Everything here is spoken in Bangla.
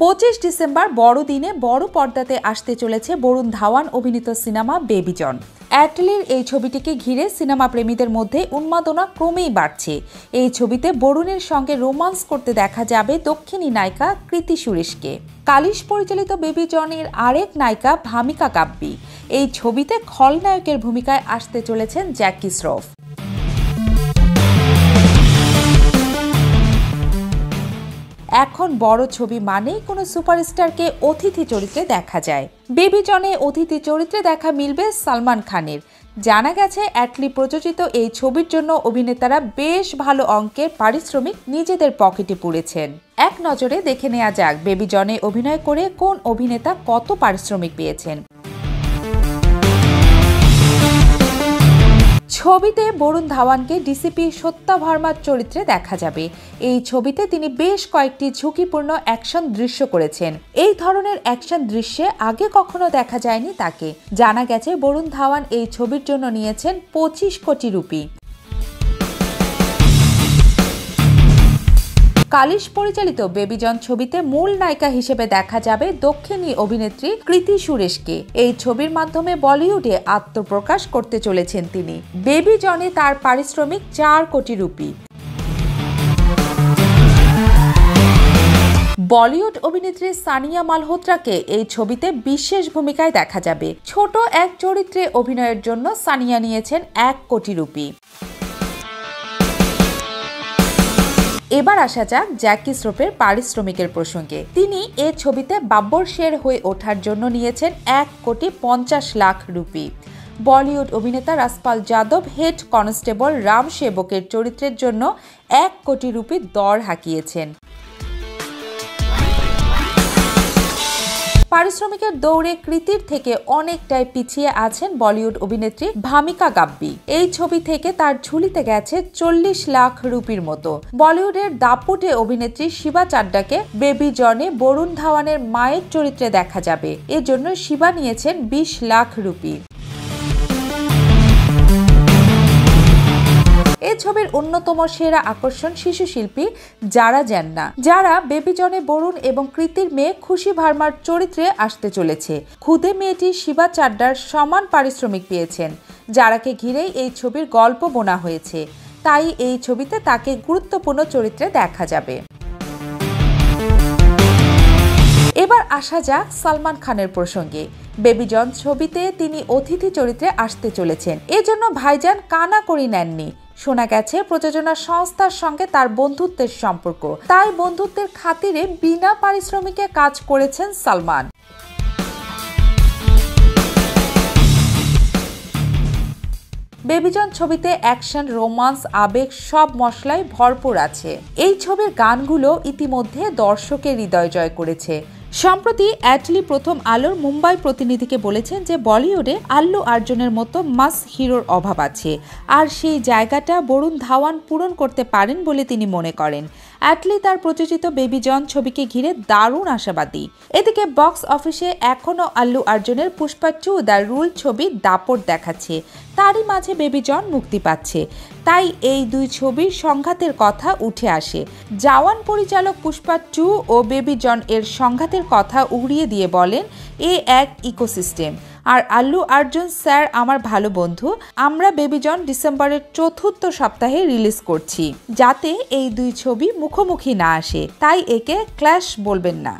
25 ডিসেম্বর বড়দিনে বড় পর্দাতে আসতে চলেছে বরুণ ধাওয়ান অভিনীত সিনেমা বেবি জন। অ্যাটলির এই ছবিটিকে ঘিরে সিনেমা প্রেমীদের মধ্যে উন্মাদনা ক্রমেই বাড়ছে। এই ছবিতে বরুণের সঙ্গে রোমান্স করতে দেখা যাবে দক্ষিণী নায়িকা কৃতি সুরেশকে। কালিশ পরিচালিত বেবি জনের আরেক নায়িকা ভামিকা কাব্যি। এই ছবিতে খলনায়কের ভূমিকায় আসতে চলেছেন জ্যাকি শ্রফ। এখন বড় ছবি মানেই কোনো সুপারস্টারকে অতিথি চরিত্রে দেখা যায়। বেবি জনে অতিথি চরিত্রে দেখা মিলবে সালমান খানের। জানা গেছে অ্যাটলি প্রযোজিত এই ছবির জন্য অভিনেতারা বেশ ভালো অঙ্কের পারিশ্রমিক নিজেদের পকেটে পুড়েছেন। এক নজরে দেখে নেওয়া যাক বেবি জনে অভিনয় করে কোন অভিনেতা কত পারিশ্রমিক পেয়েছেন। ছবিতে বরুণ ধাওয়ানকে ডিসিপি সত্যা ভার্মার চরিত্রে দেখা যাবে। এই ছবিতে তিনি বেশ কয়েকটি ঝুঁকিপূর্ণ অ্যাকশন দৃশ্য করেছেন। এই ধরনের অ্যাকশন দৃশ্যে আগে কখনো দেখা যায়নি তাকে। জানা গেছে বরুণ ধাওয়ান এই ছবির জন্য নিয়েছেন 25 কোটি রুপি। কালিশ পরিচালিত বেবি জন ছবিতে মূল নায়িকা হিসেবে দেখা যাবে দক্ষিণী অভিনেত্রী কৃতি সুরেশকে। এই ছবির মাধ্যমে বলিউডে আত্মপ্রকাশ করতে চলেছেন তিনি। বেবি জনে তার পারিশ্রমিক 4 কোটি রুপি। বলিউড অভিনেত্রী সানিয়া মালহোত্রাকে এই ছবিতে বিশেষ ভূমিকায় দেখা যাবে। ছোট এক চরিত্রে অভিনয়ের জন্য সানিয়া নিয়েছেন 1 কোটি রুপি। এবার আসা যাক জ্যাকি শ্রফের পারিশ্রমিকের প্রসঙ্গে। তিনি এ ছবিতে বাব্বর শের হয়ে ওঠার জন্য নিয়েছেন 1,50,00,000 রুপি। বলিউড অভিনেতা রাজপাল যাদব হেড কনস্টেবল রাম সেবকের চরিত্রের জন্য 1 কোটি রুপি দর হাঁকিয়েছেন। পারিশ্রমিকের দৌড়ে কৃতির থেকে অনেকটাই পিছিয়ে আছেন বলিউড অভিনেত্রী ভামিকা কাব্যি। এই ছবি থেকে তার ঝুলিতে গেছে 40 লাখ রুপির মতো। বলিউডের দাপুটে অভিনেত্রী শিবা চাড্ডাকে বেবি জনে বরুণ ধাওয়ানের মায়ের চরিত্রে দেখা যাবে। এজন্য শিবা নিয়েছেন 20 লাখ রুপি। এই ছবির অন্যতম সেরা আকর্ষণ শিশু শিল্পী যারা জান্না, যারা বেবি জনে বরুণ এবং কৃতির মেয়ে খুশি ভার্মার চরিত্রে আসতে চলেছে। খুদে মেয়েটি শিবা চাড্ডার সমান পারিশ্রমিক পেয়েছেন। যারাকে ঘিরেই এই ছবির গল্প বোনা হয়েছে, তাই এই ছবিতে তাকে গুরুত্বপূর্ণ চরিত্রে দেখা যাবে। এবার আসা যাক সালমান খানের প্রসঙ্গে। বেবি জন ছবিতে তিনি অতিথি চরিত্রে আসতে চলেছেন। এজন্য ভাইজান কানাকড়ি নেননি। শোনা গেছে প্রযোজনা সংস্থার সঙ্গে তার বন্ধুত্বের সম্পর্ক, তাই বন্ধুত্বের খাতিরে বিনা পারিশ্রমিকে কাজ করেছেন সালমান। বেবি জন ছবিতে অ্যাকশন, রোমান্স, আবেগ সব মশলাই ভরপুর আছে। এই ছবির গানগুলো ইতিমধ্যে দর্শকের হৃদয় জয় করেছে। সম্প্রতি অ্যাটলি প্রথম আলোর মুম্বাই প্রতিনিধিকে বলেছেন যে বলিউডে আল্লু অর্জুনের মতো মাস হিরোর অভাব আছে, আর সেই জায়গাটা বরুণ ধাওয়ান পূরণ করতে পারেন বলে তিনি মনে করেন। অ্যাটলি তার প্রযোজিত বেবি জন ছবিকে ঘিরে দারুণ আশাবাদী। এদিকে বক্স অফিসে এখনও আল্লু অর্জুনের পুষ্পা 2 দ্য রুল ছবি দাপট দেখাচ্ছে। তারই মাঝে বেবি জন মুক্তি পাচ্ছে, তাই এই দুই ছবির সংঘাতের কথা উঠে আসে। জওয়ান পরিচালক পুষ্পা 2 ও বেবি জন এর সংঘাতের কথা উড়িয়ে দিয়ে বলেন, এ এক ইকোসিস্টেম। আর আল্লু অর্জুন স্যার আমার ভালো বন্ধু। আমরা বেবি জন ডিসেম্বরের 4th সপ্তাহে রিলিজ করছি, যাতে এই দুই ছবি মুখোমুখি না আসে, তাই একে ক্ল্যাশ বলবেন না।